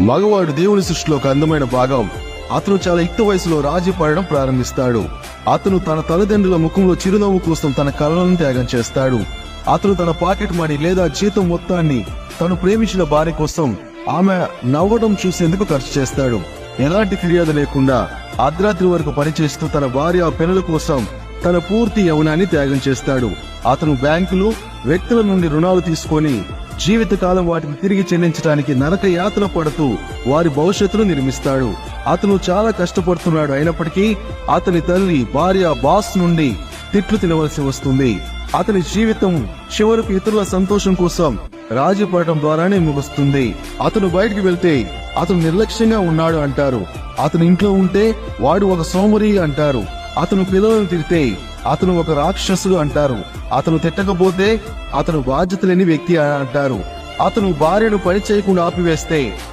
మగవాడు దేవుని సృష్టిలో ఒక అందమైన భాగం. అతను చాలా యుక్త వయసులో రాజీ పడడం ప్రారంభిస్తాడు. అతను తన తల్లిదండ్రుల ముఖంలో చిరునవ్వు కోసం తన కలలను త్యాగం చేస్తాడు. అతను తన పాకెట్ మనీ లేదా జీతం మొత్తాన్ని తను ప్రేమించిన భార్య కోసం ఆమె నవ్వడం చూసేందుకు ఖర్చు చేస్తాడు. ఎలాంటి ఫిర్యాదు లేకుండా అర్ధరాత్రి వరకు పనిచేస్తూ తన భార్య పిల్లల కోసం తన పూర్తి యవ్వనాన్ని త్యాగం చేస్తాడు. అతను బ్యాంకులు వ్యక్తుల నుండి రుణాలు తీసుకొని జీవితకాలం వాటిని తిరిగి చెల్లించడానికి నరక యాతన పడుతూ వారి భవిష్యత్తును నిర్మిస్తాడు. అతను చాలా కష్టపడుతున్నాడు. అయినప్పటికీ అతని తల్లి భార్య బాస్ నుండి తిట్లు తినవలసి వస్తుంది. అతని జీవితం చివరకు ఇతరుల సంతోషం కోసం రాజీ పడటం ద్వారానే ముగుస్తుంది. అతను బయటికి వెళ్తే అతను నిర్లక్ష్యంగా ఉన్నాడు అంటారు. అతను ఇంట్లో ఉంటే వాడు ఒక సోమరి అంటారు. అతను పిల్లలను తిడితే అతను ఒక రాక్షసుడు అంటారు. అతను తిట్టకపోతే అతను బాధ్యత లేని వ్యక్తి అంటారు. అతను భార్యను పని చేయకుండా ఆపివేస్తే